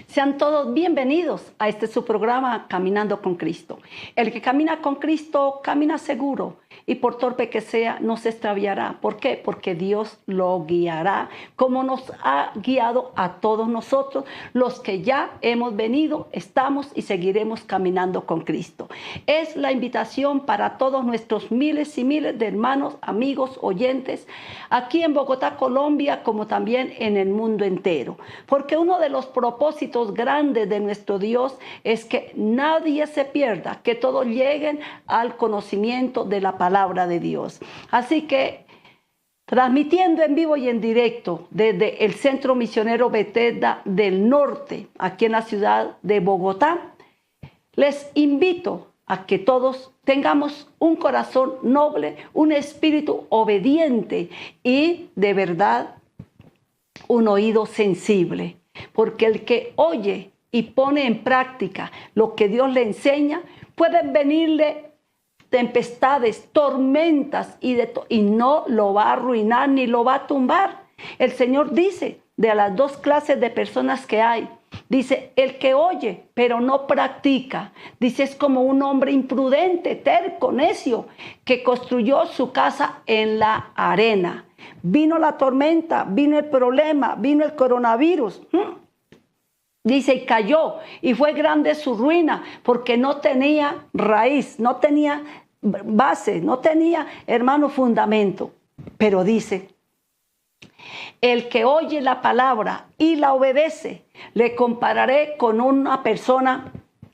Sean todos bienvenidos a este su programa Caminando con Cristo. El que camina con Cristo camina seguro y por torpe que sea no se extraviará. ¿Por qué? Porque Dios lo guiará como nos ha guiado a todos nosotros, los que ya hemos venido, estamos y seguiremos caminando con Cristo. Es la invitación para todos nuestros miles y miles de hermanos, amigos, oyentes, aquí en Bogotá, Colombia, como también en el mundo entero. Porque uno de los propósitos grandes de nuestro Dios es que nadie se pierda, que todos lleguen al conocimiento de la palabra de Dios. Así que, transmitiendo en vivo y en directo desde el Centro Misionero Bethesda del Norte, aquí en la ciudad de Bogotá, les invito a que todos tengamos un corazón noble, un espíritu obediente y de verdad un oído sensible. Porque el que oye y pone en práctica lo que Dios le enseña, pueden venirle tempestades, tormentas y no lo va a arruinar ni lo va a tumbar. El Señor dice de las dos clases de personas que hay, dice, el que oye pero no practica, dice, es como un hombre imprudente, terco, necio, que construyó su casa en la arena. Vino la tormenta, vino el problema, vino el coronavirus. Dice, y cayó, y fue grande su ruina, porque no tenía raíz, no tenía base, no tenía, hermano, fundamento. Pero dice, el que oye la palabra y la obedece, le compararé con una persona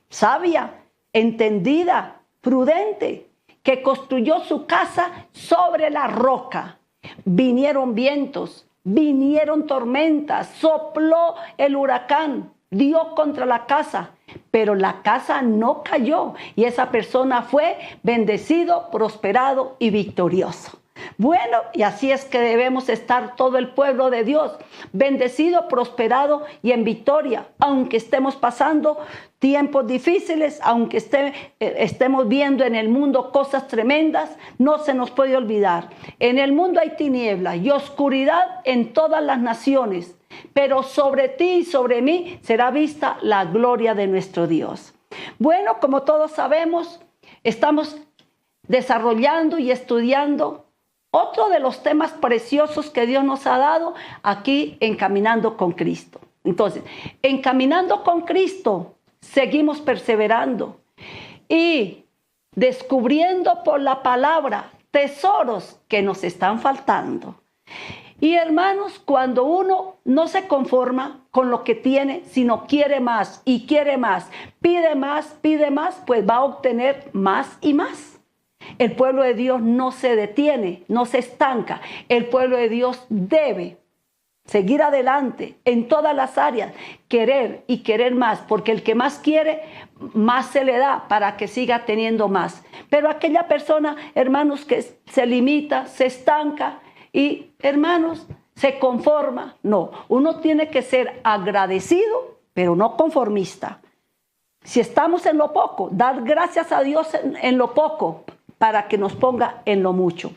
sabia, entendida, prudente, que construyó su casa sobre la roca. Vinieron vientos, vinieron tormentas, sopló el huracán, dio contra la casa, pero la casa no cayó y esa persona fue bendecido, prosperado y victorioso. Bueno, y así es que debemos estar todo el pueblo de Dios, bendecido, prosperado y en victoria, aunque estemos pasando tiempos difíciles, aunque estemos viendo en el mundo cosas tremendas, no se nos puede olvidar. En el mundo hay tinieblas y oscuridad en todas las naciones, pero sobre ti y sobre mí será vista la gloria de nuestro Dios. Bueno, como todos sabemos, estamos desarrollando y estudiando otro de los temas preciosos que Dios nos ha dado aquí en Caminando con Cristo. Entonces, en Caminando con Cristo seguimos perseverando y descubriendo por la palabra tesoros que nos están faltando. Y hermanos, cuando uno no se conforma con lo que tiene, sino quiere más y quiere más, pide más, pues va a obtener más y más. El pueblo de Dios no se detiene, no se estanca. El pueblo de Dios debe seguir adelante en todas las áreas, querer y querer más, porque el que más quiere, más se le da para que siga teniendo más. Pero aquella persona, hermanos, que se limita, se estanca y, hermanos, se conforma. No, uno tiene que ser agradecido, pero no conformista. Si estamos en lo poco, dar gracias a Dios en lo poco, para que nos ponga en lo mucho.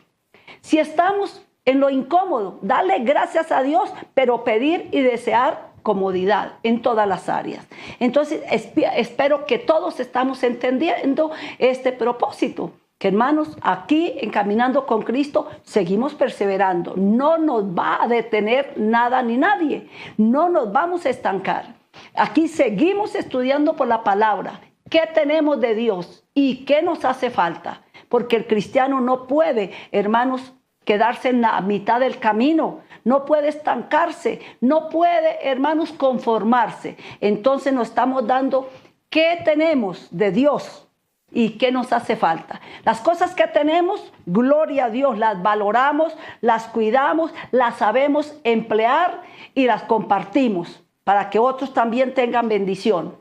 Si estamos en lo incómodo, darle gracias a Dios, pero pedir y desear comodidad en todas las áreas. Entonces, espero que todos estamos entendiendo este propósito. Que hermanos, aquí en Caminando con Cristo seguimos perseverando. No nos va a detener nada ni nadie. No nos vamos a estancar. Aquí seguimos estudiando por la palabra. ¿Qué tenemos de Dios y qué nos hace falta? Porque el cristiano no puede, hermanos, quedarse en la mitad del camino. No puede estancarse. No puede, hermanos, conformarse. Entonces nos estamos dando qué tenemos de Dios y qué nos hace falta. Las cosas que tenemos, gloria a Dios, las valoramos, las cuidamos, las sabemos emplear y las compartimos para que otros también tengan bendición.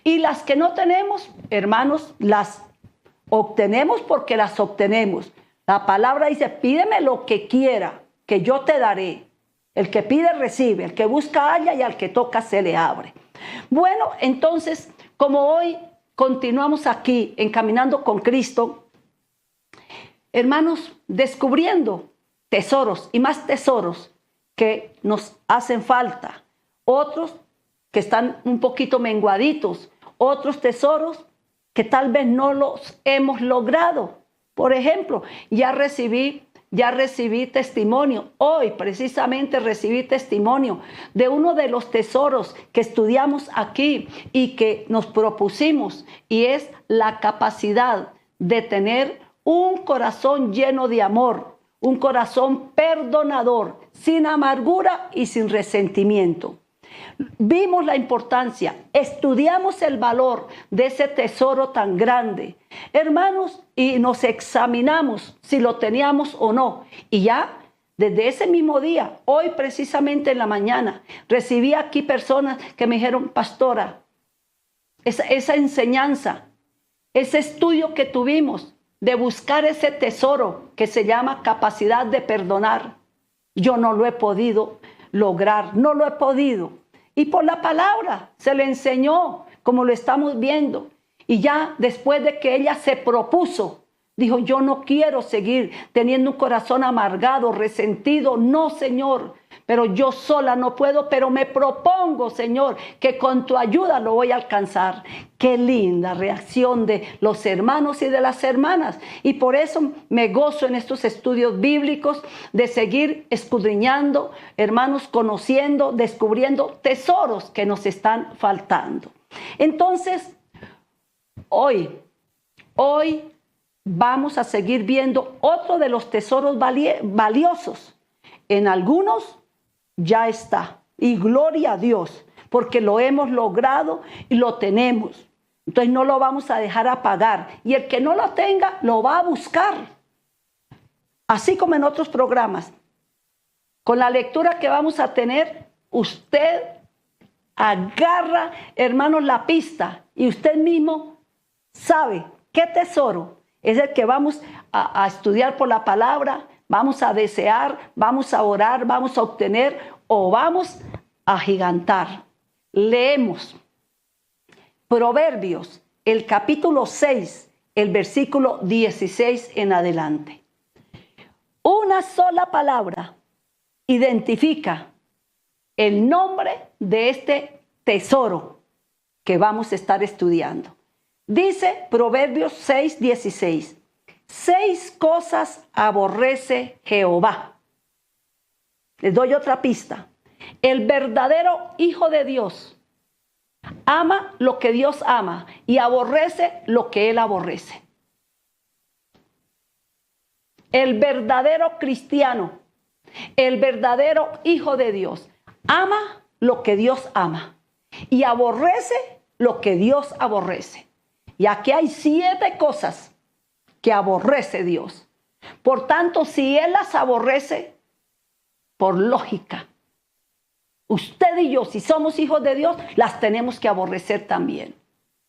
Y las que no tenemos, hermanos, las obtenemos porque las obtenemos. La palabra dice, pídeme lo que quiera, que yo te daré. El que pide, recibe. El que busca, halla, y al que toca, se le abre. Bueno, entonces, como hoy continuamos aquí en Caminando con Cristo, hermanos, descubriendo tesoros y más tesoros que nos hacen falta. Otros que están un poquito menguaditos, otros tesoros que tal vez no los hemos logrado. Por ejemplo, ya recibí testimonio. Hoy precisamente recibí testimonio de uno de los tesoros que estudiamos aquí y que nos propusimos, y es la capacidad de tener un corazón lleno de amor, un corazón perdonador, sin amargura y sin resentimiento. Vimos la importancia, estudiamos el valor de ese tesoro tan grande, hermanos, y nos examinamos si lo teníamos o no. Y ya desde ese mismo día, hoy precisamente en la mañana, recibí aquí personas que me dijeron: pastora, esa enseñanza, ese estudio que tuvimos de buscar ese tesoro que se llama capacidad de perdonar, yo no lo he podido lograr, no lo he podido. Y por la palabra se le enseñó, como lo estamos viendo. Y ya después de que ella se propuso, dijo: yo no quiero seguir teniendo un corazón amargado, resentido. No, Señor, pero yo sola no puedo, pero me propongo, Señor, que con tu ayuda lo voy a alcanzar. Qué linda reacción de los hermanos y de las hermanas. Y por eso me gozo en estos estudios bíblicos de seguir escudriñando, hermanos, conociendo, descubriendo tesoros que nos están faltando. Entonces, hoy vamos a seguir viendo otro de los tesoros valiosos. En algunos ya está, y gloria a Dios, porque lo hemos logrado y lo tenemos. Entonces no lo vamos a dejar apagar, y el que no lo tenga lo va a buscar. Así como en otros programas, con la lectura que vamos a tener, usted agarra, hermanos, la pista, y usted mismo sabe qué tesoro es el que vamos a estudiar por la palabra, vamos a desear, vamos a orar, vamos a obtener o vamos a agigantar. Leemos Proverbios, el capítulo 6, el versículo 16 en adelante. Una sola palabra identifica el nombre de este tesoro que vamos a estar estudiando. Dice Proverbios 6, 16. 6 cosas aborrece Jehová. Les doy otra pista. El verdadero Hijo de Dios ama lo que Dios ama y aborrece lo que Él aborrece. El verdadero cristiano, el verdadero Hijo de Dios, ama lo que Dios ama y aborrece lo que Dios aborrece. Y aquí hay 7 cosas que aborrece Dios. Por tanto, si Él las aborrece, por lógica, usted y yo, si somos hijos de Dios, las tenemos que aborrecer también.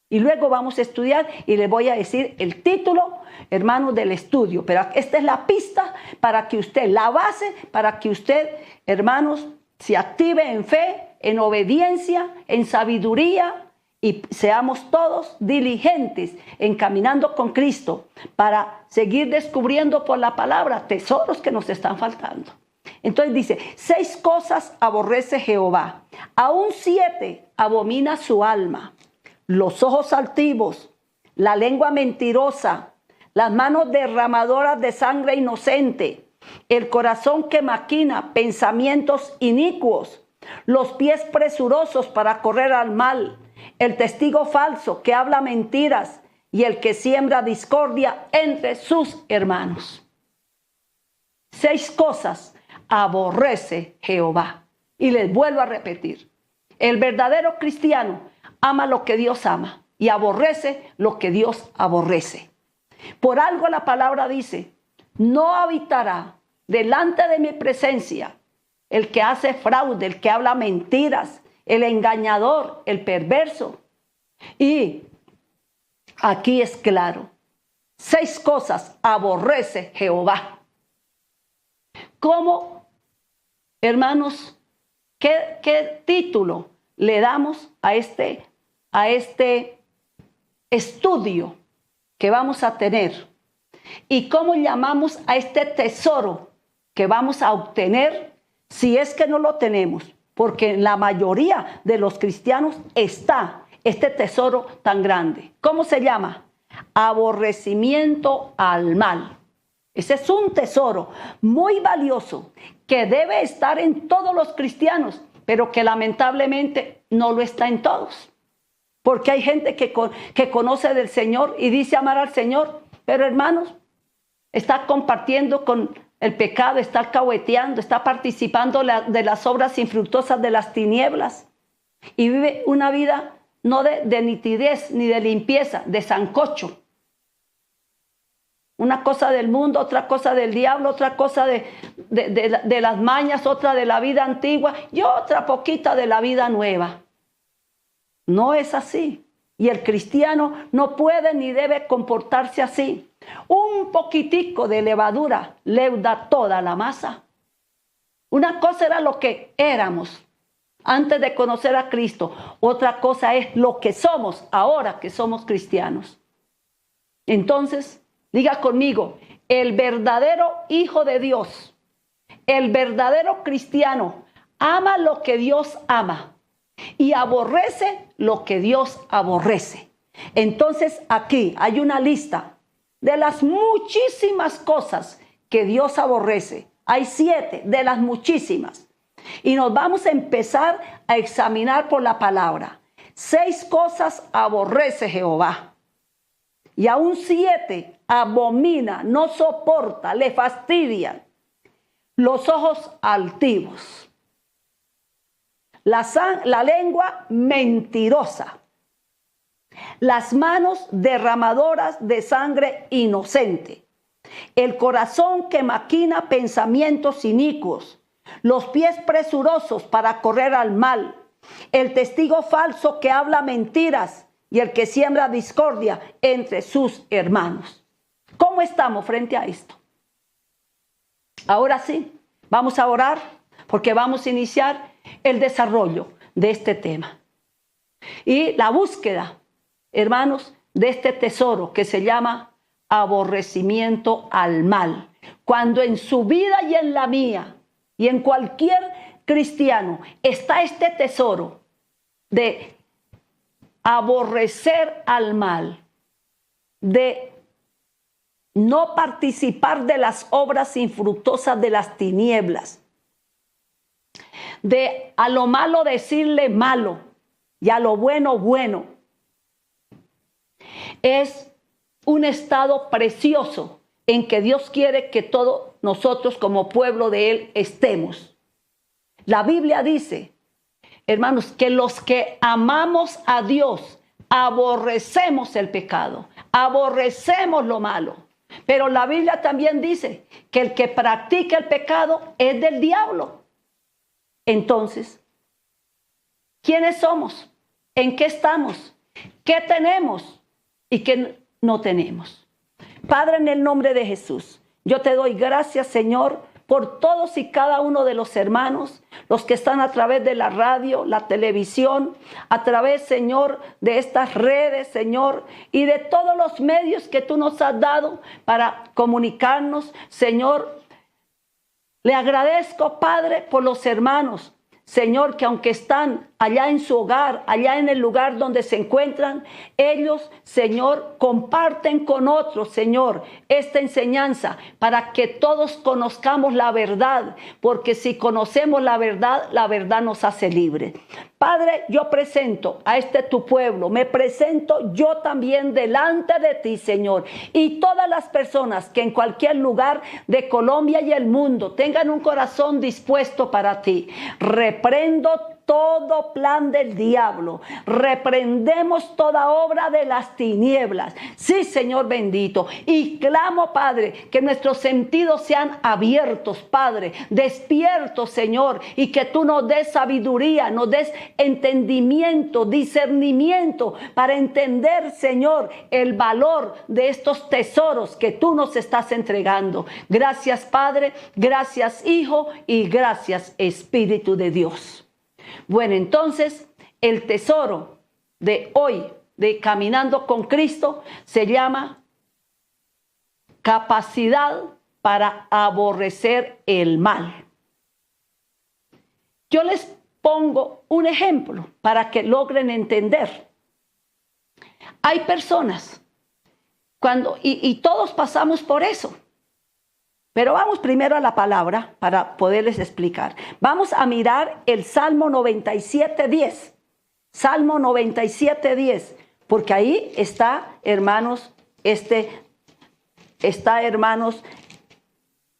Y luego vamos a estudiar y les voy a decir el título, hermanos, del estudio. Pero esta es la pista para que usted, la base para que usted, hermanos, se active en fe, en obediencia, en sabiduría, y seamos todos diligentes en caminando con Cristo para seguir descubriendo por la palabra tesoros que nos están faltando. Entonces dice: 6 cosas aborrece Jehová, aún 7 abomina su alma: los ojos altivos, la lengua mentirosa, las manos derramadoras de sangre inocente, el corazón que maquina pensamientos inicuos, los pies presurosos para correr al mal, el testigo falso que habla mentiras y el que siembra discordia entre sus hermanos. 6 cosas aborrece Jehová. Y les vuelvo a repetir: el verdadero cristiano ama lo que Dios ama y aborrece lo que Dios aborrece. Por algo la palabra dice: no habitará delante de mi presencia el que hace fraude, el que habla mentiras, el engañador, el perverso. Y aquí es claro: 6 cosas aborrece Jehová. ¿Cómo, hermanos, qué título le damos a este estudio que vamos a tener? ¿Y cómo llamamos a este tesoro que vamos a obtener si es que no lo tenemos? porque en la mayoría de los cristianos está este tesoro tan grande. ¿Cómo se llama? Aborrecimiento al mal. Ese es un tesoro muy valioso que debe estar en todos los cristianos, pero que lamentablemente no lo está en todos. Porque hay gente que conoce del Señor y dice amar al Señor, pero hermanos, está compartiendo con el pecado, está alcahueteando, está participando de las obras infructuosas de las tinieblas y vive una vida no de nitidez ni de limpieza, de sancocho. Una cosa del mundo, otra cosa del diablo, otra cosa de las mañas, otra de la vida antigua y otra poquita de la vida nueva. No es así. Y el cristiano no puede ni debe comportarse así. Un poquitico de levadura leuda toda la masa. Una cosa era lo que éramos antes de conocer a Cristo. Otra cosa es lo que somos ahora que somos cristianos. Entonces, diga conmigo, el verdadero hijo de Dios, el verdadero cristiano, ama lo que Dios ama y aborrece lo que Dios aborrece. Entonces aquí hay una lista de las muchísimas cosas que Dios aborrece. Hay 7 de las muchísimas. Y nos vamos a empezar a examinar por la palabra. 6 cosas aborrece Jehová. Y aún 7 abomina, no soporta, le fastidian. Los ojos altivos. La lengua mentirosa. Las manos derramadoras de sangre inocente. El corazón que maquina pensamientos inicuos. Los pies presurosos para correr al mal. El testigo falso que habla mentiras y el que siembra discordia entre sus hermanos. ¿Cómo estamos frente a esto? Ahora sí, vamos a orar porque vamos a iniciar el desarrollo de este tema. Y la búsqueda, hermanos, de este tesoro que se llama aborrecimiento al mal. Cuando en su vida y en la mía y en cualquier cristiano está este tesoro de aborrecer al mal, de no participar de las obras infructuosas de las tinieblas, de a lo malo decirle malo y a lo bueno bueno. Es un estado precioso en que Dios quiere que todos nosotros como pueblo de Él estemos. La Biblia dice, hermanos, que los que amamos a Dios aborrecemos el pecado, aborrecemos lo malo. Pero la Biblia también dice que el que practica el pecado es del diablo. Entonces, ¿quiénes somos? ¿En qué estamos? ¿Qué tenemos y qué no tenemos? Padre, en el nombre de Jesús, yo te doy gracias, Señor, por todos y cada uno de los hermanos, los que están a través de la radio, la televisión, a través, Señor, de estas redes, Señor, y de todos los medios que tú nos has dado para comunicarnos, Señor. Le agradezco, Padre, por los hermanos, Señor, que aunque están allá en su hogar, allá en el lugar donde se encuentran, ellos, Señor, comparten con otros, Señor, esta enseñanza para que todos conozcamos la verdad, porque si conocemos la verdad nos hace libres. Padre, yo presento a este tu pueblo, me presento yo también delante de ti, Señor, y todas las personas que en cualquier lugar de Colombia y el mundo tengan un corazón dispuesto para ti. Reprendo todo plan del diablo. Reprendemos toda obra de las tinieblas. Sí, Señor bendito. Y clamo, Padre, que nuestros sentidos sean abiertos, Padre. Despiertos, Señor. Y que tú nos des sabiduría, nos des entendimiento, discernimiento para entender, Señor, el valor de estos tesoros que tú nos estás entregando. Gracias, Padre. Gracias, Hijo. Y gracias, Espíritu de Dios. Bueno, entonces el tesoro de hoy, de Caminando con Cristo, se llama capacidad para aborrecer el mal. Yo les pongo un ejemplo para que logren entender. Hay personas, y todos pasamos por eso. Pero vamos primero a la palabra para poderles explicar. Vamos a mirar el Salmo 97:10. Salmo 97:10. Porque ahí está, hermanos, hermanos,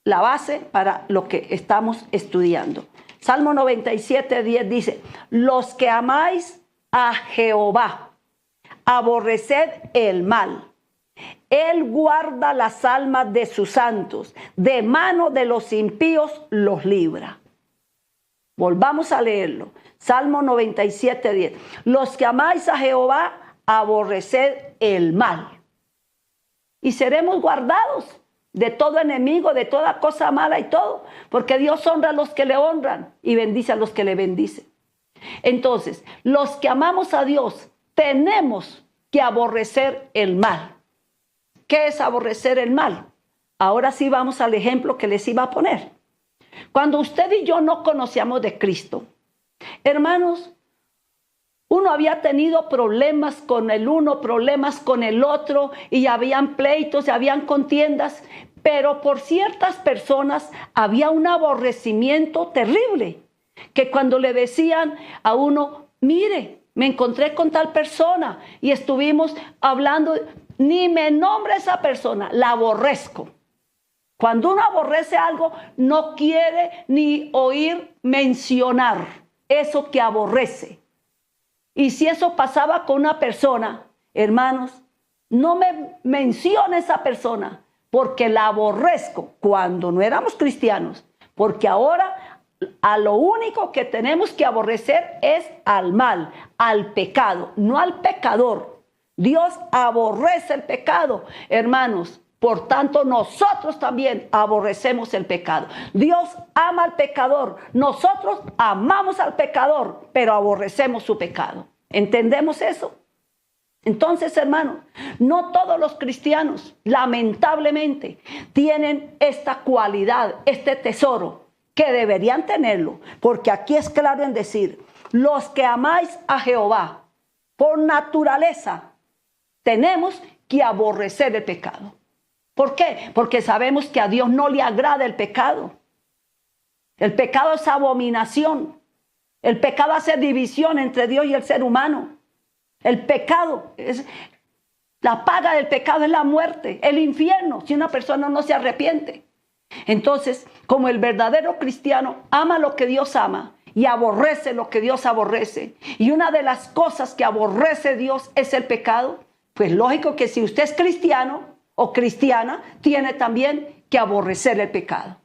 la base para lo que estamos estudiando. Salmo 97:10 dice: los que amáis a Jehová, aborreced el mal. Él guarda las almas de sus santos, de mano de los impíos los libra. Volvamos a leerlo. Salmo 97:10. Los que amáis a Jehová, aborreced el mal. Y seremos guardados de todo enemigo, de toda cosa mala y todo, porque Dios honra a los que le honran y bendice a los que le bendicen. Entonces, los que amamos a Dios, tenemos que aborrecer el mal. ¿Qué es aborrecer el mal? Ahora sí vamos al ejemplo que les iba a poner. Cuando usted y yo no conocíamos de Cristo, hermanos, uno había tenido problemas con el uno, problemas con el otro, y habían pleitos, y habían contiendas, pero por ciertas personas había un aborrecimiento terrible, que cuando le decían a uno, mire, me encontré con tal persona, y estuvimos hablando, ni me nombre esa persona, la aborrezco. Cuando uno aborrece algo, no quiere ni oír mencionar eso que aborrece. Y si eso pasaba con una persona, hermanos, no me mencione esa persona, porque la aborrezco cuando no éramos cristianos. Porque ahora a lo único que tenemos que aborrecer es al mal, al pecado, no al pecador. Dios aborrece el pecado, hermanos. Por tanto, nosotros también aborrecemos el pecado. Dios ama al pecador. Nosotros amamos al pecador, pero aborrecemos su pecado. ¿Entendemos eso? Entonces, hermanos, no todos los cristianos, lamentablemente, tienen esta cualidad, este tesoro, que deberían tenerlo. Porque aquí es claro en decir, los que amáis a Jehová, por naturaleza, tenemos que aborrecer el pecado. ¿Por qué? Porque sabemos que a Dios no le agrada el pecado. El pecado es abominación. El pecado hace división entre Dios y el ser humano. El pecado la paga del pecado es la muerte, el infierno, si una persona no se arrepiente. Entonces, como el verdadero cristiano ama lo que Dios ama y aborrece lo que Dios aborrece, y una de las cosas que aborrece Dios es el pecado, pues lógico que si usted es cristiano o cristiana, tiene también que aborrecer el pecado.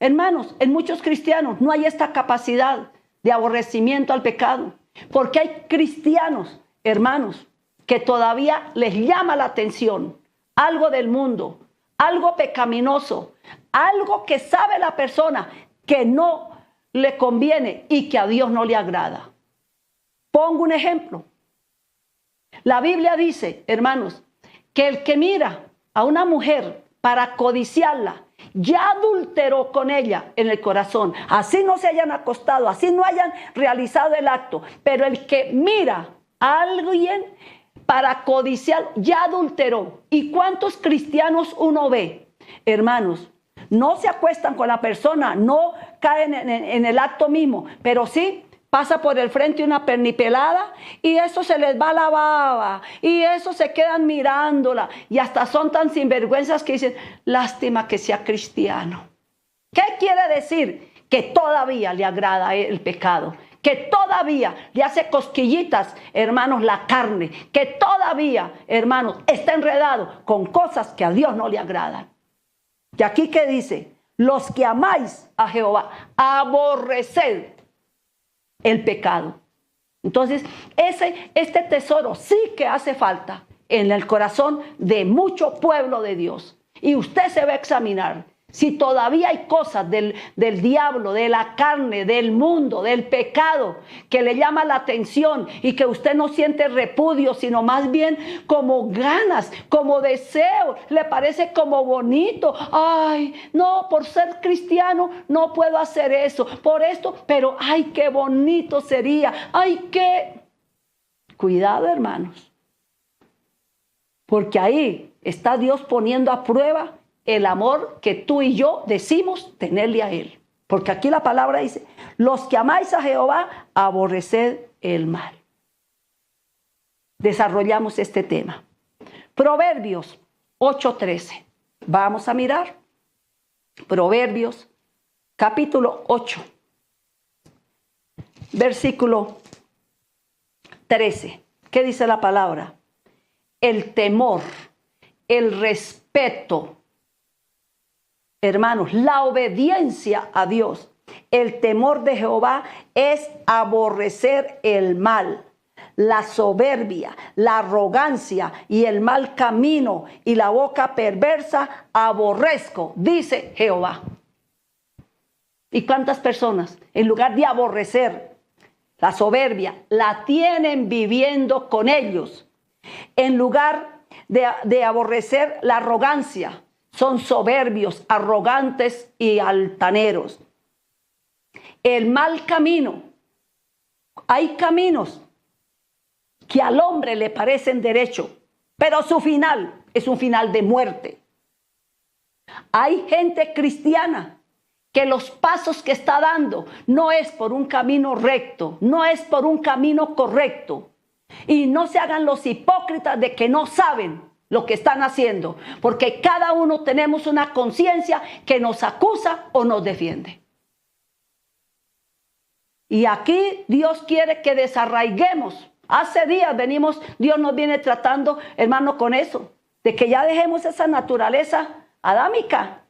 Hermanos, en muchos cristianos no hay esta capacidad de aborrecimiento al pecado, porque hay cristianos, hermanos, que todavía les llama la atención algo del mundo, algo pecaminoso, algo que sabe la persona que no le conviene y que a Dios no le agrada. Pongo un ejemplo. La Biblia dice, hermanos, que el que mira a una mujer para codiciarla, ya adulteró con ella en el corazón. Así no se hayan acostado, así no hayan realizado el acto. Pero el que mira a alguien para codiciar, ya adulteró. ¿Y cuántos cristianos uno ve? Hermanos, no se acuestan con la persona, no caen en el acto mismo, pero sí pasa por el frente una pernipelada y eso se les va la baba y eso se quedan mirándola y hasta son tan sinvergüenzas que dicen, lástima que sea cristiano. ¿Qué quiere decir? Que todavía le agrada el pecado, que todavía le hace cosquillitas, hermanos, la carne, que todavía, hermanos, está enredado con cosas que a Dios no le agradan. Y aquí ¿qué dice? Los que amáis a Jehová, aborreced el pecado. Entonces, este tesoro sí que hace falta en el corazón de mucho pueblo de Dios. Y usted se va a examinar Si todavía hay cosas del diablo, de la carne, del mundo, del pecado, que le llama la atención y que usted no siente repudio, sino más bien como ganas, como deseo, le parece como bonito. Ay, no, por ser cristiano no puedo hacer eso, por esto, pero ay, qué bonito sería. Ay, qué... Cuidado, hermanos, porque ahí está Dios poniendo a prueba el amor que tú y yo decimos tenerle a Él. Porque aquí la palabra dice, los que amáis a Jehová, aborreced el mal. Desarrollamos este tema. Proverbios 8:13. Vamos a mirar. Proverbios capítulo 8, versículo 13. ¿Qué dice la palabra? El temor, el respeto, hermanos, la obediencia a Dios, el temor de Jehová es aborrecer el mal, la soberbia, la arrogancia y el mal camino y la boca perversa aborrezco, dice Jehová. ¿Y cuántas personas, en lugar de aborrecer la soberbia, la tienen viviendo con ellos? En lugar de aborrecer la arrogancia, son soberbios, arrogantes y altaneros. El mal camino. Hay caminos que al hombre le parecen derecho, pero su final es un final de muerte. Hay gente cristiana que los pasos que está dando no es por un camino recto, no es por un camino correcto. Y no se hagan los hipócritas de que no saben lo que están haciendo, porque cada uno tenemos una conciencia que nos acusa o nos defiende. Y aquí Dios quiere que desarraiguemos. Hace días Dios nos viene tratando, hermano, con eso, de que ya dejemos esa naturaleza adámica,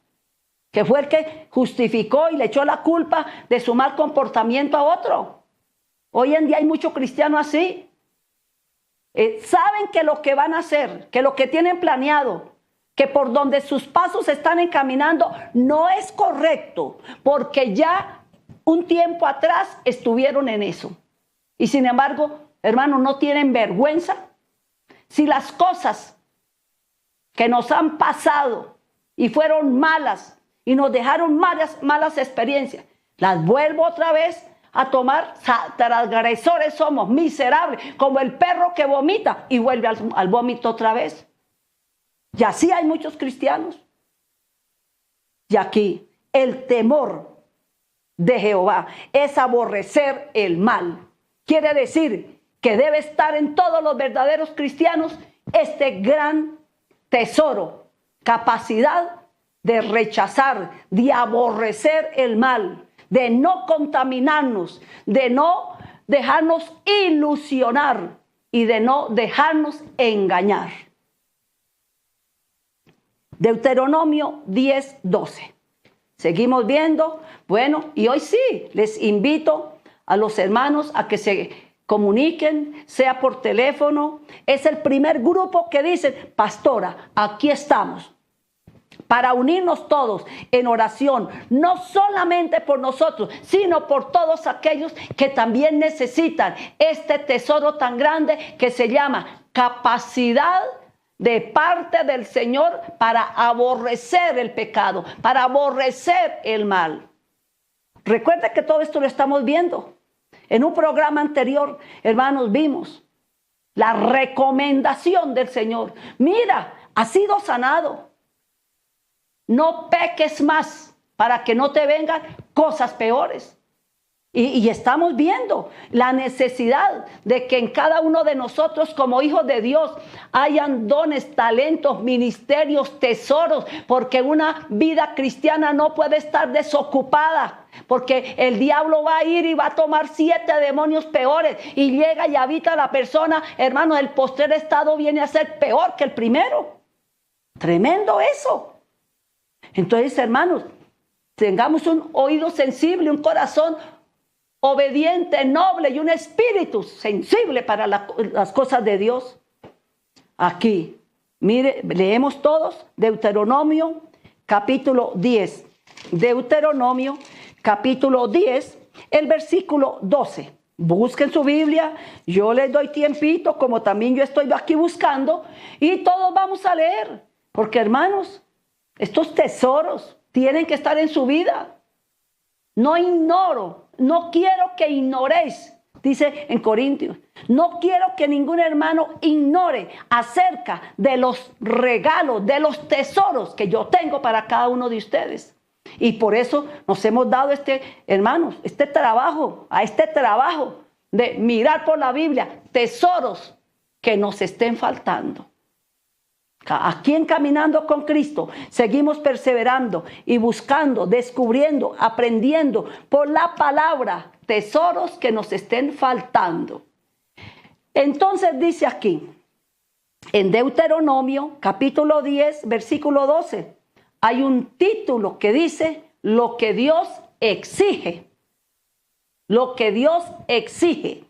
que fue el que justificó y le echó la culpa de su mal comportamiento a otro. Hoy en día hay muchos cristianos así. Saben que lo que van a hacer, que lo que tienen planeado, que por donde sus pasos están encaminando no es correcto, porque ya un tiempo atrás estuvieron en eso. Y sin embargo, hermanos, no tienen vergüenza. Si las cosas que nos han pasado y fueron malas y nos dejaron malas experiencias, las vuelvo otra vez a tomar, transgresores somos, miserables, como el perro que vomita y vuelve al vómito otra vez. Y así hay muchos cristianos. Y aquí el temor de Jehová es aborrecer el mal. Quiere decir que debe estar en todos los verdaderos cristianos este gran tesoro, capacidad de rechazar, de aborrecer el mal, de no contaminarnos, de no dejarnos ilusionar y de no dejarnos engañar. Deuteronomio 10:12. Seguimos viendo. Bueno, y hoy sí, les invito a los hermanos a que se comuniquen, sea por teléfono. Es el primer grupo que dicen, pastora, aquí estamos, para unirnos todos en oración, no solamente por nosotros, sino por todos aquellos que también necesitan este tesoro tan grande que se llama capacidad de parte del Señor para aborrecer el pecado, para aborrecer el mal. Recuerda que todo esto lo estamos viendo. En un programa anterior, hermanos, vimos la recomendación del Señor. Mira, has sido sanado. No peques más para que no te vengan cosas peores. Y estamos viendo la necesidad de que en cada uno de nosotros como hijos de Dios hayan dones, talentos, ministerios, tesoros, porque una vida cristiana no puede estar desocupada, porque el diablo va a ir y va a tomar 7 demonios peores y llega y habita la persona, hermano, el postrer estado viene a ser peor que el primero. Tremendo eso. Entonces, hermanos, tengamos un oído sensible, un corazón obediente, noble y un espíritu sensible para las cosas de Dios. Aquí, mire, leemos todos Deuteronomio capítulo 10. Deuteronomio, capítulo 10, el versículo 12. Busquen su Biblia, yo les doy tiempito, como también yo estoy aquí buscando, y todos vamos a leer. Porque, hermanos, estos tesoros tienen que estar en su vida. No ignoro, no quiero que ignoréis, dice en Corintios. No quiero que ningún hermano ignore acerca de los regalos, de los tesoros que yo tengo para cada uno de ustedes. Y por eso nos hemos dado hermanos, este trabajo de mirar por la Biblia, tesoros que nos estén faltando. Aquí en Caminando con Cristo seguimos perseverando y buscando, descubriendo, aprendiendo por la palabra tesoros que nos estén faltando. Entonces dice aquí, en Deuteronomio capítulo 10, versículo 12, hay un título que dice lo que Dios exige. Lo que Dios exige.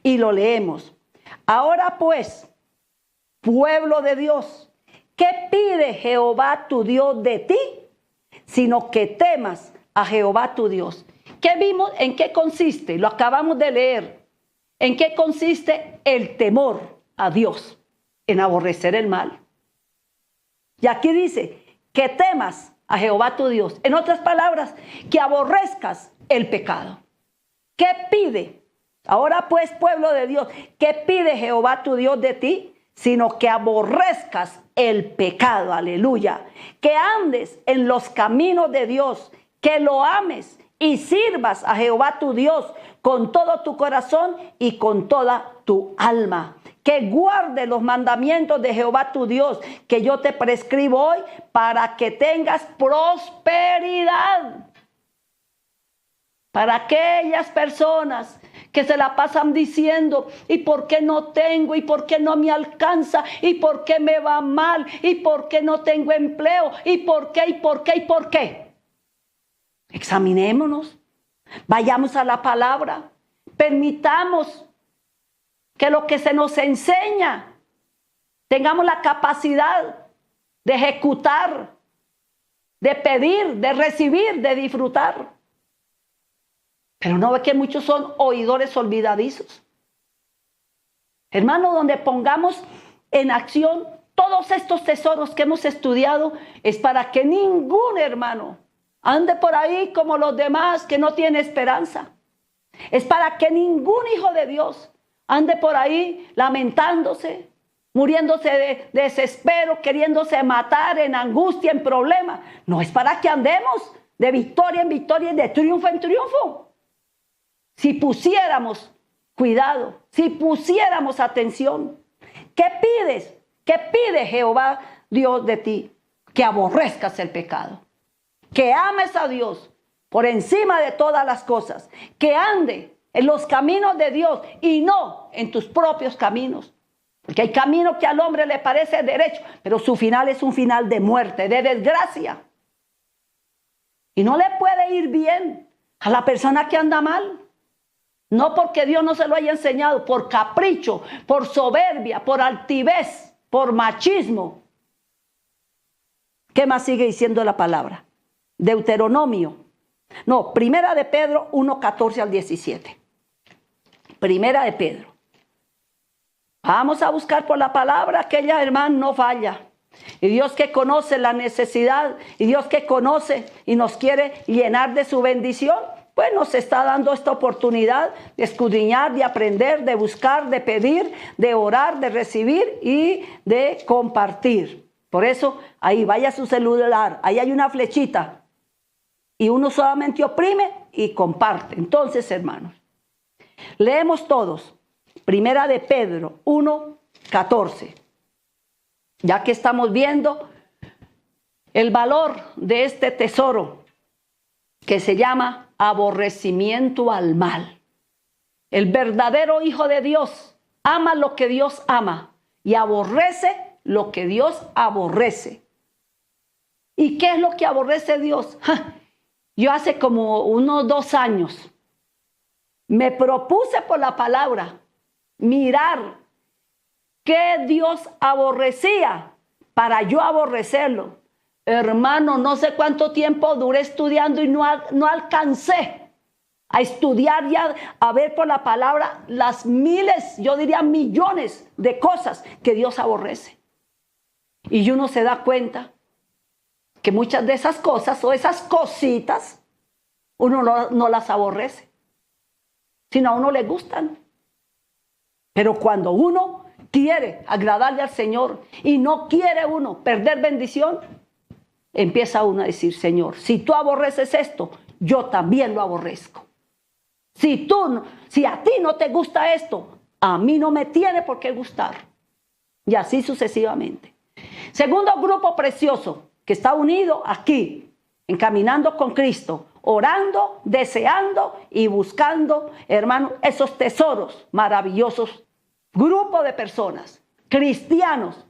Y lo leemos. Ahora pues, pueblo de Dios, ¿qué pide Jehová tu Dios de ti? Sino que temas a Jehová tu Dios. ¿Qué vimos? ¿En qué consiste? Lo acabamos de leer. ¿En qué consiste el temor a Dios? En aborrecer el mal. Y aquí dice, que temas a Jehová tu Dios. En otras palabras, que aborrezcas el pecado. ¿Qué pide? Ahora pues, pueblo de Dios, ¿qué pide Jehová tu Dios de ti? Sino que aborrezcas el pecado, aleluya. Que andes en los caminos de Dios, que lo ames y sirvas a Jehová tu Dios con todo tu corazón y con toda tu alma. Que guarde los mandamientos de Jehová tu Dios, que yo te prescribo hoy, para que tengas prosperidad. Para aquellas personas que se la pasan diciendo, ¿y por qué no tengo? ¿Y por qué no me alcanza? ¿Y por qué me va mal? ¿Y por qué no tengo empleo? ¿Y por qué? ¿Y por qué? ¿Y por qué? Examinémonos, vayamos a la palabra, permitamos que lo que se nos enseña, tengamos la capacidad de ejecutar, de pedir, de recibir, de disfrutar. Pero no ve que muchos son oidores olvidadizos. Hermano, donde pongamos en acción todos estos tesoros que hemos estudiado, es para que ningún hermano ande por ahí como los demás que no tiene esperanza. Es para que ningún hijo de Dios ande por ahí lamentándose, muriéndose de desespero, queriéndose matar, en angustia, en problema. No es para que andemos de victoria en victoria y de triunfo en triunfo. Si pusiéramos cuidado, si pusiéramos atención, ¿qué pides? ¿Qué pide Jehová Dios de ti? Que aborrezcas el pecado, que ames a Dios por encima de todas las cosas, que ande en los caminos de Dios y no en tus propios caminos. Porque hay caminos que al hombre le parece derecho, pero su final es un final de muerte, de desgracia. Y no le puede ir bien a la persona que anda mal. No porque Dios no se lo haya enseñado, por capricho, por soberbia, por altivez, por machismo. ¿Qué más sigue diciendo la palabra? Deuteronomio. No, Primera de Pedro 1, 14 al 17. Primera de Pedro. Vamos a buscar por la palabra, aquella hermana no falla. Y Dios que conoce la necesidad, y Dios que conoce y nos quiere llenar de su bendición, pues nos está dando esta oportunidad de escudriñar, de aprender, de buscar, de pedir, de orar, de recibir y de compartir. Por eso, ahí vaya su celular, ahí hay una flechita y uno solamente oprime y comparte. Entonces, hermanos, leemos todos. Primera de Pedro 1, 14. Ya que estamos viendo el valor de este tesoro que se llama aborrecimiento al mal. El verdadero hijo de Dios ama lo que Dios ama y aborrece lo que Dios aborrece. ¿Y qué es lo que aborrece Dios? Yo hace como unos 2 años me propuse por la palabra mirar qué Dios aborrecía para yo aborrecerlo. Hermano, no sé cuánto tiempo duré estudiando y no alcancé a estudiar y a ver por la palabra las miles, yo diría millones de cosas que Dios aborrece. Y uno se da cuenta que muchas de esas cosas o esas cositas uno no las aborrece, sino a uno le gustan. Pero cuando uno quiere agradarle al Señor y no quiere uno perder bendición, empieza uno a decir, Señor, si tú aborreces esto, yo también lo aborrezco. Si a ti no te gusta esto, a mí no me tiene por qué gustar. Y así sucesivamente. Segundo grupo precioso que está unido aquí, encaminando con Cristo, orando, deseando y buscando, hermano, esos tesoros maravillosos. Grupo de personas, cristianos,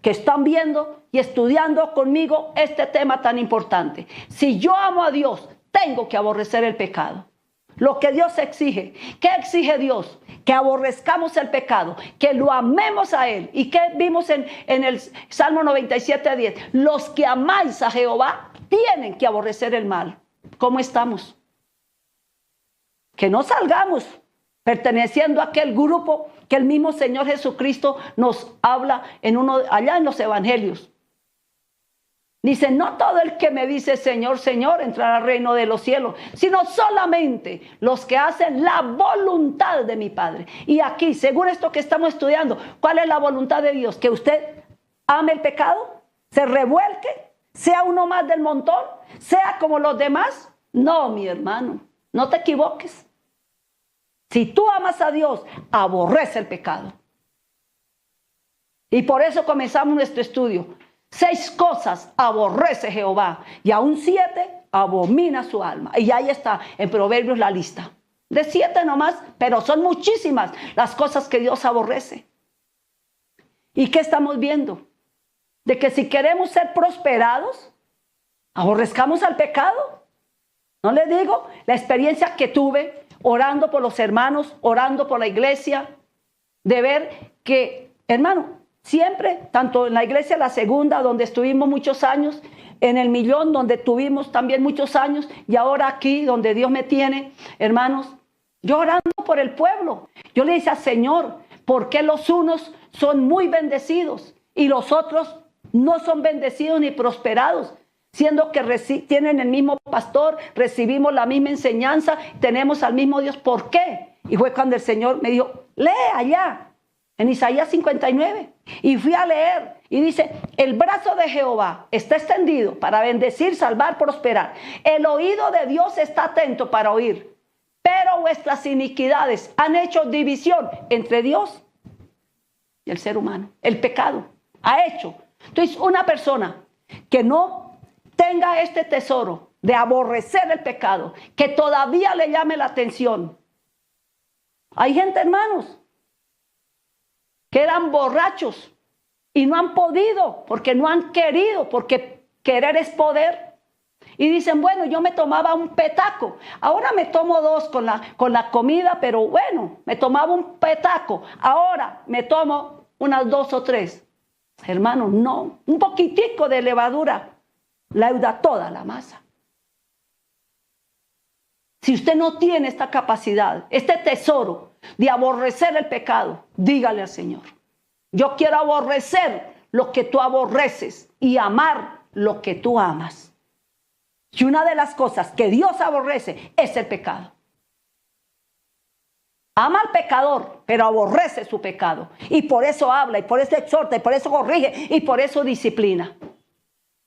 que están viendo y estudiando conmigo este tema tan importante. Si yo amo a Dios, tengo que aborrecer el pecado. Lo que Dios exige. ¿Qué exige Dios? Que aborrezcamos el pecado, que lo amemos a Él. ¿Y qué vimos en el Salmo 97:10? Los que amáis a Jehová tienen que aborrecer el mal. ¿Cómo estamos? Que no salgamos perteneciendo a aquel grupo que el mismo Señor Jesucristo nos habla allá en los evangelios. Dice, no todo el que me dice Señor, Señor entrará al reino de los cielos, sino solamente los que hacen la voluntad de mi Padre. Y aquí, según esto que estamos estudiando, ¿cuál es la voluntad de Dios? Que usted ame el pecado, se revuelque, sea uno más del montón, sea como los demás. No, mi hermano, no te equivoques. Si tú amas a Dios, aborrece el pecado. Y por eso comenzamos nuestro estudio. 6 cosas aborrece Jehová y aún 7 abomina su alma. Y ahí está en Proverbios la lista. De 7 nomás, pero son muchísimas las cosas que Dios aborrece. ¿Y qué estamos viendo? De que si queremos ser prosperados, aborrezcamos al pecado. No le digo la experiencia que tuve orando por los hermanos, orando por la iglesia, de ver que, hermano, siempre, tanto en la iglesia La Segunda, donde estuvimos muchos años, en el Millón, donde tuvimos también muchos años, y ahora aquí, donde Dios me tiene, hermanos, yo orando por el pueblo. Yo le decía, Señor, ¿por qué los unos son muy bendecidos y los otros no son bendecidos ni prosperados? Siendo que tienen el mismo pastor, recibimos la misma enseñanza, tenemos al mismo Dios. ¿Por qué? Y fue cuando el Señor me dijo, lee allá, en Isaías 59. Y fui a leer y dice, el brazo de Jehová está extendido para bendecir, salvar, prosperar. El oído de Dios está atento para oír. Pero vuestras iniquidades han hecho división entre Dios y el ser humano. El pecado ha hecho. Entonces, una persona que no tenga este tesoro de aborrecer el pecado, que todavía le llame la atención. Hay gente, hermanos, que eran borrachos y no han podido, porque no han querido, porque querer es poder. Y dicen, bueno, yo me tomaba un petaco, ahora me tomo 2 con la comida, pero bueno, me tomaba un petaco, ahora me tomo unas 2 o 3. Hermano, no, un poquitico de levadura leuda toda la masa. Si usted no tiene esta capacidad, este tesoro de aborrecer el pecado, dígale al Señor, yo quiero aborrecer lo que tú aborreces y amar lo que tú amas. Y una de las cosas que Dios aborrece es el pecado. Ama al pecador, pero aborrece su pecado. Y por eso habla, y por eso exhorta, y por eso corrige, y por eso disciplina.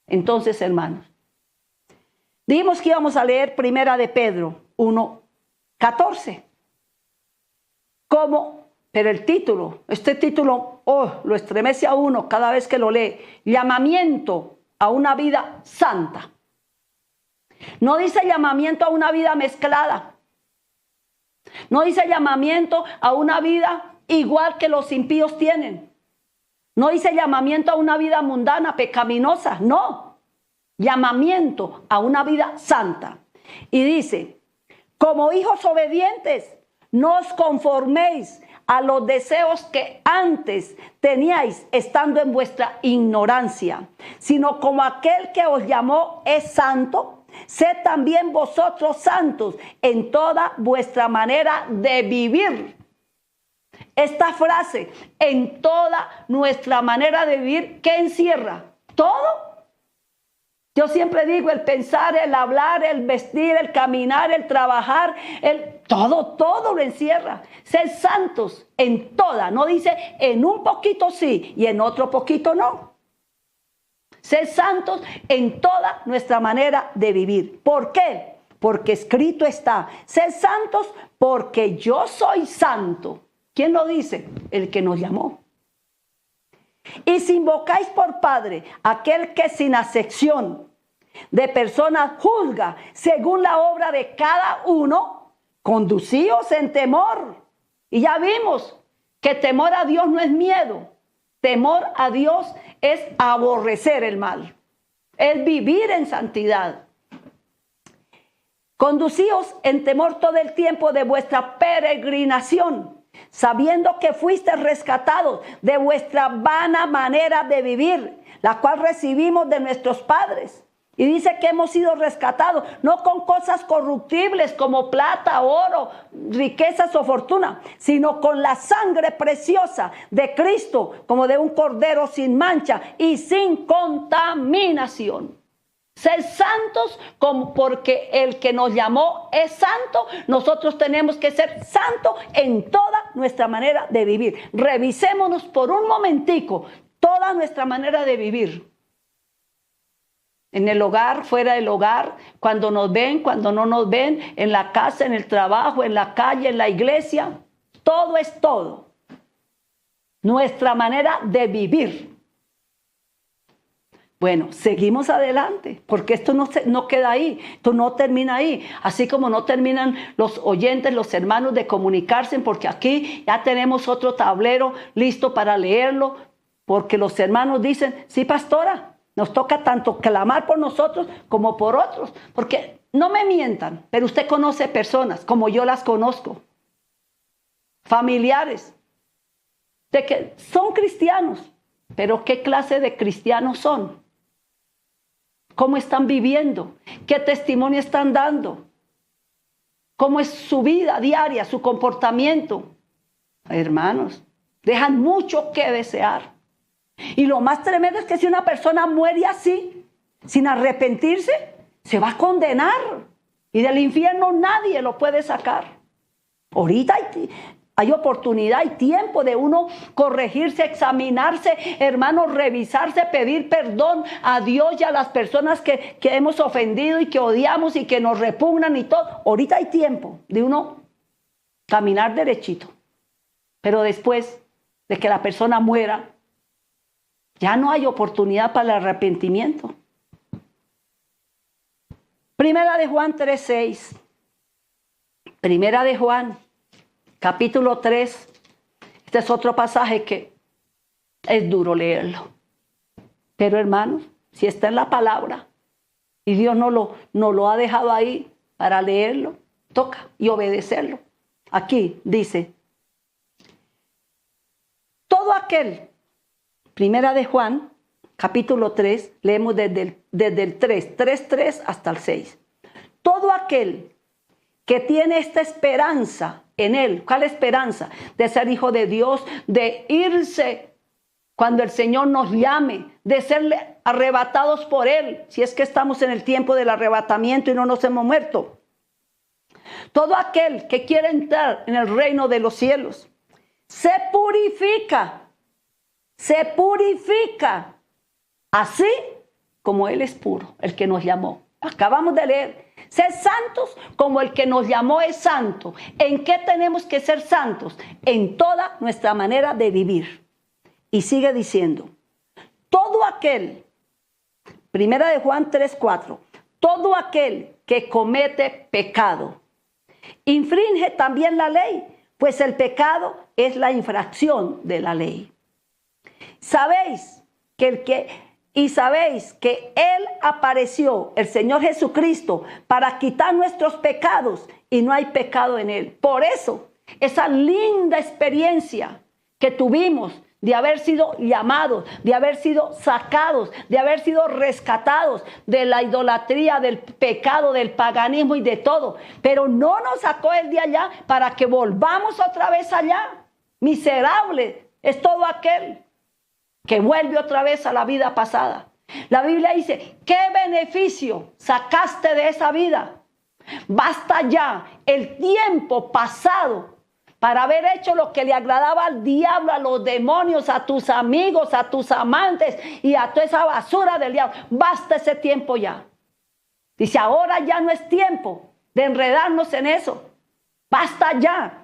Entonces, hermanos, dijimos que íbamos a leer Primera de Pedro 1:14. Pero el título, este título, lo estremece a uno cada vez que lo lee. Llamamiento a una vida santa. No dice llamamiento a una vida mezclada. No dice llamamiento a una vida igual que los impíos tienen. No dice llamamiento a una vida mundana, pecaminosa, no. Llamamiento a una vida santa. Y dice, como hijos obedientes, no os conforméis a los deseos que antes teníais estando en vuestra ignorancia, sino como aquel que os llamó es santo, sed también vosotros santos en toda vuestra manera de vivir. Esta frase, en toda nuestra manera de vivir, ¿qué encierra? Todo. Yo siempre digo, el pensar, el hablar, el vestir, el caminar, el trabajar, todo lo encierra. Ser santos en toda, no dice en un poquito sí y en otro poquito no. Ser santos en toda nuestra manera de vivir. ¿Por qué? Porque escrito está, ser santos porque yo soy santo. ¿Quién lo dice? El que nos llamó. Y si invocáis por Padre aquel que sin acepción de personas juzga según la obra de cada uno, conducíos en temor. Y ya vimos que temor a Dios no es miedo. Temor a Dios es aborrecer el mal, es vivir en santidad. Conducíos en temor todo el tiempo de vuestra peregrinación, sabiendo que fuisteis rescatados de vuestra vana manera de vivir, la cual recibimos de nuestros padres. Y dice que hemos sido rescatados, no con cosas corruptibles como plata, oro, riquezas o fortuna, sino con la sangre preciosa de Cristo, como de un cordero sin mancha y sin contaminación. Ser santos como porque el que nos llamó es santo, nosotros tenemos que ser santos en toda nuestra manera de vivir. Revisémonos por un momentico toda nuestra manera de vivir. En el hogar, fuera del hogar, cuando nos ven, cuando no nos ven, en la casa, en el trabajo, en la calle, en la iglesia. Todo es todo. Nuestra manera de vivir. Bueno, seguimos adelante, porque esto no queda ahí, esto no termina ahí. Así como no terminan los oyentes, los hermanos de comunicarse, porque aquí ya tenemos otro tablero listo para leerlo, porque los hermanos dicen, sí, pastora, nos toca tanto clamar por nosotros como por otros, porque no me mientan, pero usted conoce personas como yo las conozco, familiares, de que son cristianos, pero ¿qué clase de cristianos son? ¿Cómo están viviendo? ¿Qué testimonio están dando? ¿Cómo es su vida diaria, su comportamiento? Hermanos, dejan mucho que desear. Y lo más tremendo es que si una persona muere así, sin arrepentirse, se va a condenar. Y del infierno nadie lo puede sacar. Ahorita hay oportunidad y tiempo de uno corregirse, examinarse, hermanos, revisarse, pedir perdón a Dios y a las personas que hemos ofendido y que odiamos y que nos repugnan y todo. Ahorita hay tiempo de uno caminar derechito. Pero después de que la persona muera, ya no hay oportunidad para el arrepentimiento. Primera de Juan 3:6. Primera de Juan, capítulo 3. Este es otro pasaje que es duro leerlo. Pero hermanos, si está en la palabra y Dios no lo ha dejado ahí para leerlo, toca y obedecerlo. Aquí dice, todo aquel. Primera de Juan, capítulo 3, leemos desde el 3 hasta el 6. Todo aquel que tiene esta esperanza en él, ¿cuál esperanza? De ser hijo de Dios, de irse cuando el Señor nos llame, de ser arrebatados por él, si es que estamos en el tiempo del arrebatamiento y no nos hemos muerto. Todo aquel que quiere entrar en el reino de los cielos, se purifica, así como Él es puro, el que nos llamó. Acabamos de leer, ser santos como el que nos llamó es santo. ¿En qué tenemos que ser santos? En toda nuestra manera de vivir. Y sigue diciendo, todo aquel, Primera de Juan 3:4, todo aquel que comete pecado, infringe también la ley, pues el pecado es la infracción de la ley. Sabéis que Él apareció, el Señor Jesucristo, para quitar nuestros pecados y no hay pecado en Él. Por eso esa linda experiencia que tuvimos de haber sido llamados, de haber sido sacados, de haber sido rescatados de la idolatría, del pecado, del paganismo y de todo. Pero no nos sacó Él de allá para que volvamos otra vez allá. Miserable es todo aquel que vuelve otra vez a la vida pasada. La Biblia dice, ¿qué beneficio sacaste de esa vida? Basta ya el tiempo pasado para haber hecho lo que le agradaba al diablo, a los demonios, a tus amigos, a tus amantes y a toda esa basura del diablo. Basta ese tiempo ya. Dice, ahora ya no es tiempo de enredarnos en eso. Basta ya.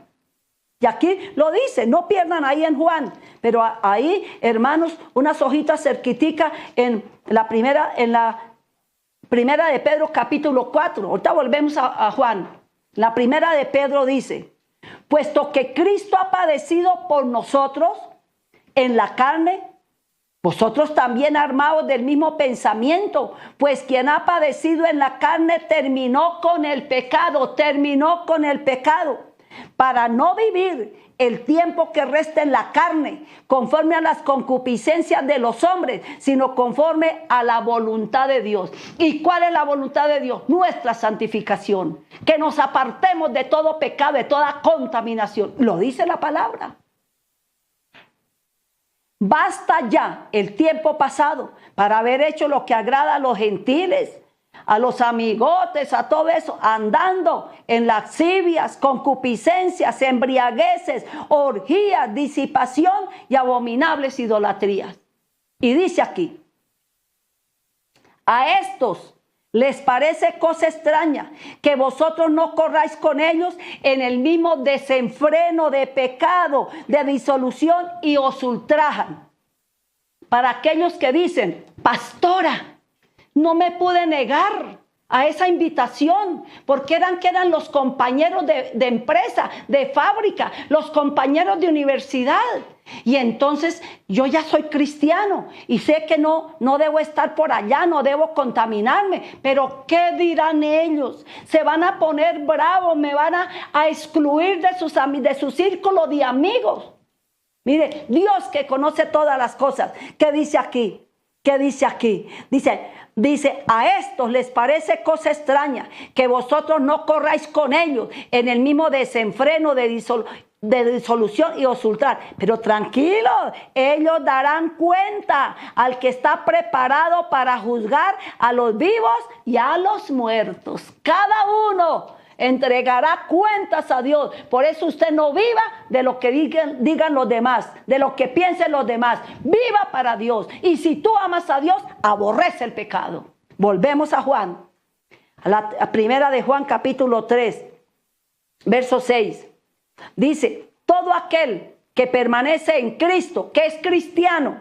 Y aquí lo dice, no pierdan ahí en Juan, pero ahí, hermanos, unas hojitas cerquiticas en la primera de Pedro capítulo 4. Ahorita volvemos a Juan. La primera de Pedro dice, puesto que Cristo ha padecido por nosotros en la carne, vosotros también armados del mismo pensamiento, pues quien ha padecido en la carne terminó con el pecado, para no vivir el tiempo que resta en la carne, conforme a las concupiscencias de los hombres, sino conforme a la voluntad de Dios. ¿Y cuál es la voluntad de Dios? Nuestra santificación, que nos apartemos de todo pecado, de toda contaminación. Lo dice la palabra. Basta ya el tiempo pasado para haber hecho lo que agrada a los gentiles, a los amigotes, a todo eso, andando en lascivias, concupiscencias, embriagueces, orgías, disipación y abominables idolatrías. Y dice aquí, a estos les parece cosa extraña que vosotros no corráis con ellos en el mismo desenfreno de pecado, de disolución, y os ultrajan. Para aquellos que dicen, pastora, no me pude negar a esa invitación, porque eran los compañeros de empresa, de fábrica, los compañeros de universidad. Y entonces yo ya soy cristiano y sé que no debo estar por allá, no debo contaminarme. Pero ¿qué dirán ellos? Se van a poner bravos, me van a excluir de su círculo de amigos. Mire, Dios que conoce todas las cosas. ¿Qué dice aquí? ¿Qué dice aquí? Dice, a estos les parece cosa extraña que vosotros no corráis con ellos en el mismo desenfreno de disolución y os ultrar. Pero tranquilos, ellos darán cuenta al que está preparado para juzgar a los vivos y a los muertos. Cada uno entregará cuentas a Dios. Por eso usted no viva de lo que digan los demás, de lo que piensen los demás. Viva para Dios. Y si tú amas a Dios, aborrece el pecado. Volvemos a Juan. A la primera de Juan capítulo 3, verso 6. Dice, todo aquel que permanece en Cristo, que es cristiano,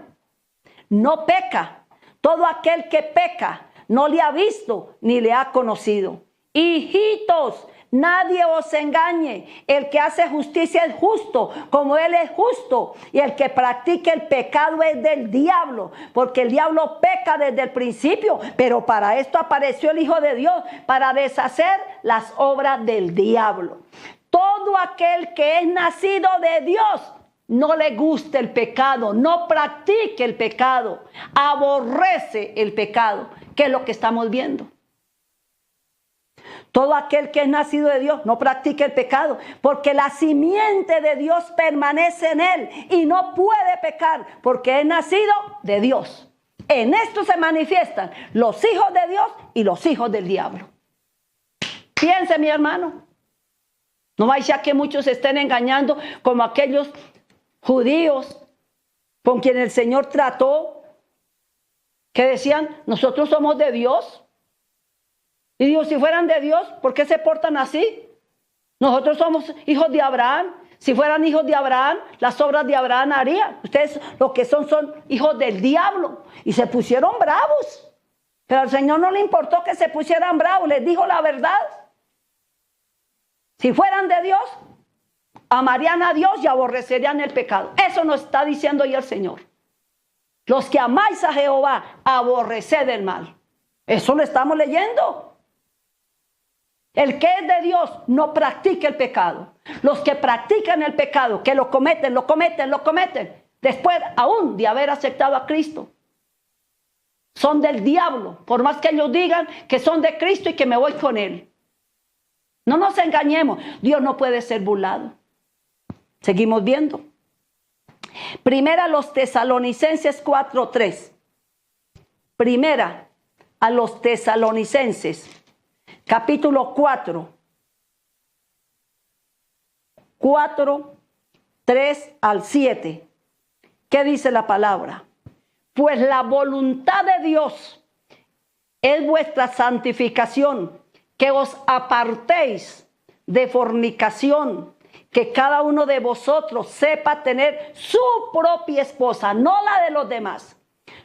no peca. Todo aquel que peca no le ha visto ni le ha conocido. Hijitos, nadie os engañe. El que hace justicia es justo, como Él es justo. Y el que practica el pecado es del diablo, porque el diablo peca desde el principio. Pero para esto apareció el Hijo de Dios, para deshacer las obras del diablo. Todo aquel que es nacido de Dios no le gusta el pecado, no practique el pecado, aborrece el pecado, que es lo que estamos viendo. Todo aquel que es nacido de Dios no practica el pecado, porque la simiente de Dios permanece en él y no puede pecar, porque es nacido de Dios. En esto se manifiestan los hijos de Dios y los hijos del diablo. Piense, mi hermano, no vaya que muchos se estén engañando como aquellos judíos con quienes el Señor trató, que decían, nosotros somos de Dios. Y digo, si fueran de Dios, ¿por qué se portan así? Nosotros somos hijos de Abraham. Si fueran hijos de Abraham, las obras de Abraham harían. Ustedes lo que son hijos del diablo. Y se pusieron bravos. Pero al Señor no le importó que se pusieran bravos. Les dijo la verdad. Si fueran de Dios, amarían a Dios y aborrecerían el pecado. Eso nos está diciendo hoy el Señor. Los que amáis a Jehová, aborreced el mal. Eso lo estamos leyendo. El que es de Dios no practica el pecado. Los que practican el pecado, que lo cometen, después aún de haber aceptado a Cristo, son del diablo, por más que ellos digan que son de Cristo y que me voy con Él. No nos engañemos, Dios no puede ser burlado. Seguimos viendo. Primera a los Tesalonicenses 4:3. Primera a los Tesalonicenses, capítulo 4, 3 al 7. ¿Qué dice la palabra? Pues la voluntad de Dios es vuestra santificación, que os apartéis de fornicación, que cada uno de vosotros sepa tener su propia esposa, no la de los demás,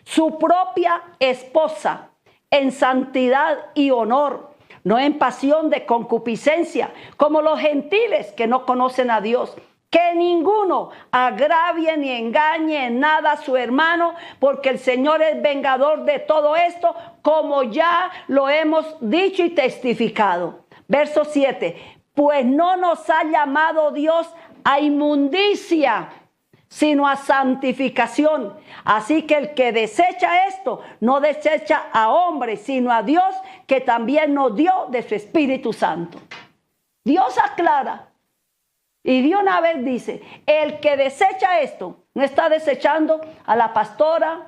su propia esposa, en santidad y honor, no en pasión de concupiscencia, como los gentiles que no conocen a Dios. Que ninguno agravie ni engañe en nada a su hermano, porque el Señor es vengador de todo esto, como ya lo hemos dicho y testificado. Verso 7. Pues no nos ha llamado Dios a inmundicia, sino a santificación. Así que el que desecha esto, no desecha a hombres, sino a Dios, que también nos dio de su Espíritu Santo. Dios aclara. Y de una vez dice, el que desecha esto, no está desechando a la pastora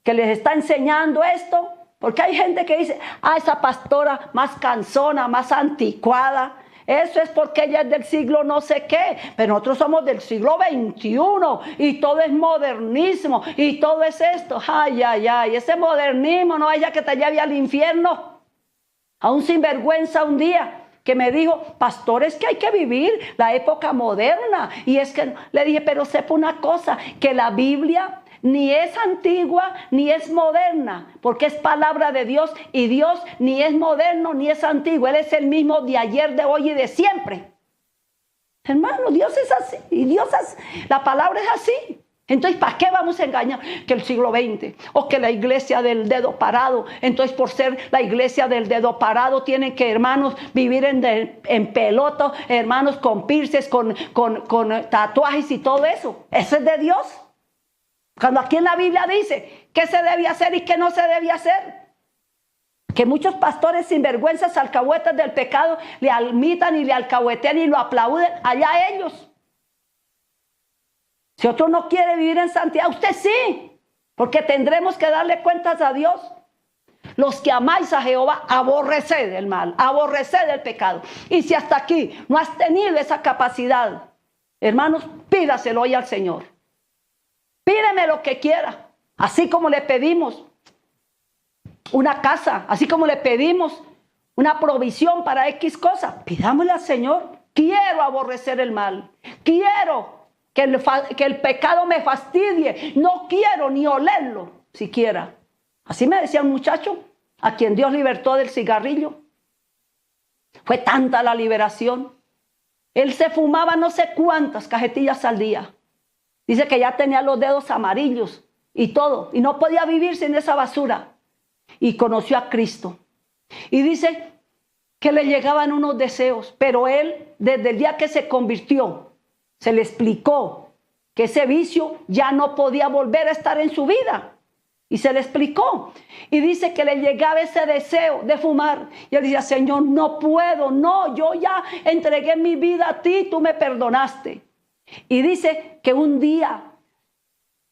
que les está enseñando esto, porque hay gente que dice, esa pastora más cansona, más anticuada, eso es porque ella es del siglo no sé qué, pero nosotros somos del siglo XXI y todo es modernismo y todo es esto. Ay, ese modernismo no vaya que te lleve al infierno. A un sinvergüenza un día que me dijo, pastor, es que hay que vivir la época moderna. Y es que le dije, pero sepa una cosa, que la Biblia ni es antigua ni es moderna, porque es palabra de Dios, y Dios ni es moderno ni es antiguo. Él es el mismo de ayer, de hoy y de siempre. Hermano, Dios es así, y la palabra es así. Entonces, ¿para qué vamos a engañar que el siglo XX o que la iglesia del dedo parado? Entonces, por ser la iglesia del dedo parado, tienen que, hermanos, vivir en pelota, hermanos, con piercings, con tatuajes y todo eso. Eso es de Dios. Cuando aquí en la Biblia dice qué se debe hacer y qué no se debe hacer. Que muchos pastores sinvergüenzas, alcahuetas del pecado, le almitan y le alcahuetean y lo aplauden, allá ellos. Si otro no quiere vivir en santidad, usted sí, porque tendremos que darle cuentas a Dios. Los que amáis a Jehová, aborreced el mal, aborreced el pecado. Y si hasta aquí no has tenido esa capacidad, hermanos, pídaselo hoy al Señor. Pídeme lo que quiera, así como le pedimos una casa, así como le pedimos una provisión para X cosa, pidámosle al Señor. Quiero aborrecer el mal, quiero que el pecado me fastidie, no quiero ni olerlo siquiera. Así me decía un muchacho a quien Dios libertó del cigarrillo. Fue tanta la liberación. Él se fumaba no sé cuántas cajetillas al día. Dice que ya tenía los dedos amarillos y todo, y no podía vivir sin esa basura. Y conoció a Cristo. Y dice que le llegaban unos deseos, pero él, desde el día que se convirtió, se le explicó que ese vicio ya no podía volver a estar en su vida. Y se le explicó. Y dice que le llegaba ese deseo de fumar. Y él decía, Señor, no puedo, no, yo ya entregué mi vida a ti, tú me perdonaste. Y dice que un día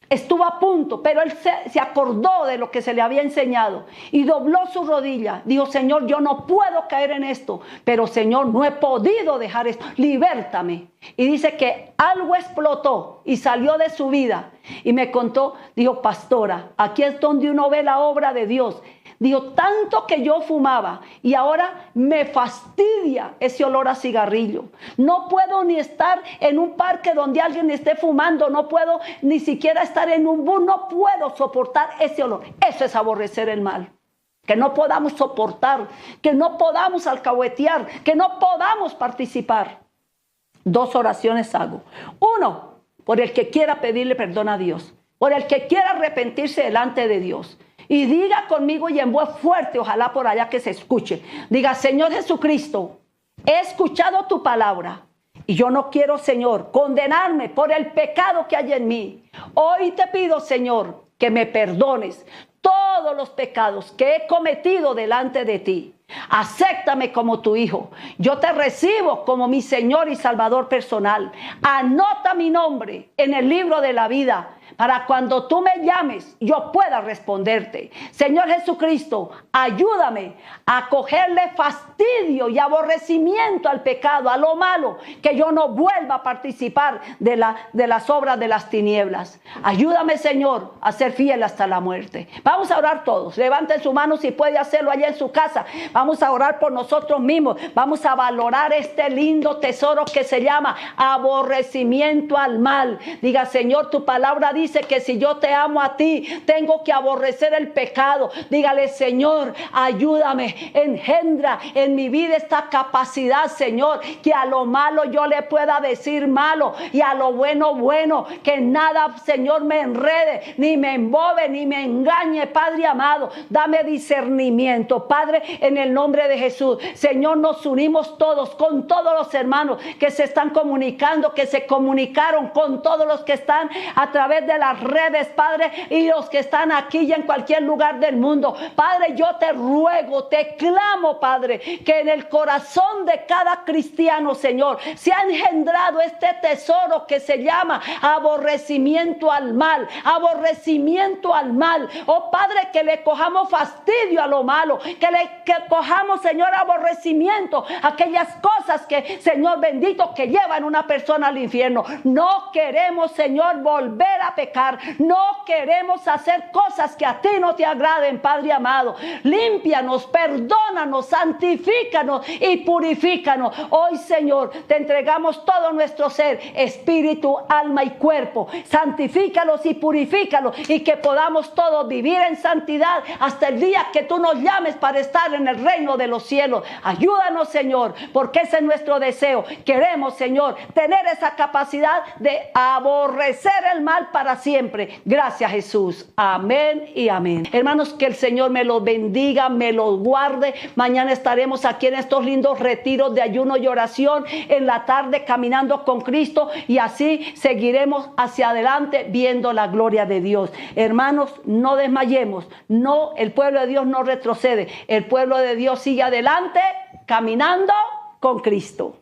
estuvo a punto, pero él se acordó de lo que se le había enseñado y dobló su rodilla. Dijo, Señor, yo no puedo caer en esto, pero Señor, no he podido dejar esto, libértame. Y dice que algo explotó y salió de su vida. Y me contó, dijo, pastora, aquí es donde uno ve la obra de Dios. Dijo, tanto que yo fumaba y ahora me fastidia ese olor a cigarrillo. No puedo ni estar en un parque donde alguien esté fumando, no puedo ni siquiera estar en un bus, no puedo soportar ese olor. Eso es aborrecer el mal. Que no podamos soportar, que no podamos alcahuetear, que no podamos participar. 2 oraciones hago. 1, por el que quiera pedirle perdón a Dios, por el que quiera arrepentirse delante de Dios. Y diga conmigo y en voz fuerte, ojalá por allá que se escuche. Diga, Señor Jesucristo, he escuchado tu palabra. Y yo no quiero, Señor, condenarme por el pecado que hay en mí. Hoy te pido, Señor, que me perdones todos los pecados que he cometido delante de ti. Acéptame como tu hijo. Yo te recibo como mi Señor y Salvador personal. Anota mi nombre en el libro de la vida, para cuando tú me llames, yo pueda responderte. Señor Jesucristo, ayúdame a cogerle fastidio y aborrecimiento al pecado, a lo malo, que yo no vuelva a participar de las obras de las tinieblas. Ayúdame, Señor, a ser fiel hasta la muerte. Vamos a orar todos. Levanten su mano si puede hacerlo allá en su casa. Vamos a orar por nosotros mismos. Vamos a valorar este lindo tesoro que se llama aborrecimiento al mal. Diga, Señor, tu palabra dice que si yo te amo a ti, tengo que aborrecer el pecado. Dígale, Señor, ayúdame, engendra en mi vida esta capacidad, Señor, que a lo malo yo le pueda decir malo y a lo bueno, bueno, que nada, Señor, me enrede, ni me embobe, ni me engañe, Padre amado. Dame discernimiento, Padre, en el nombre de Jesús. Señor, nos unimos todos con todos los hermanos que se están comunicando, que se comunicaron con todos los que están a través de las redes, Padre, y los que están aquí y en cualquier lugar del mundo. Padre, yo te ruego, te clamo, Padre, que en el corazón de cada cristiano, Señor, se ha engendrado este tesoro que se llama aborrecimiento al mal, aborrecimiento al mal. Oh Padre, que le cojamos fastidio a lo malo, que cojamos, Señor, aborrecimiento a aquellas cosas que, Señor bendito, que llevan una persona al infierno. No queremos, Señor, volver a pecar. No queremos hacer cosas que a ti no te agraden, Padre amado. Límpianos, perdónanos, santifícanos y purifícanos. Hoy, Señor, te entregamos todo nuestro ser, espíritu, alma y cuerpo. Santifícalos y purifícalos, y que podamos todos vivir en santidad hasta el día que tú nos llames para estar en el reino de los cielos. Ayúdanos, Señor, porque ese es nuestro deseo. Queremos, Señor, tener esa capacidad de aborrecer el mal para siempre. Gracias, Jesús. Amén y amén. Hermanos, que el Señor me los bendiga, me los guarde. Mañana estaremos aquí en estos lindos retiros de ayuno y oración, en la tarde caminando con Cristo, y así seguiremos hacia adelante viendo la gloria de Dios. Hermanos, no desmayemos. No, el pueblo de Dios no retrocede. El pueblo de Dios sigue adelante caminando con Cristo.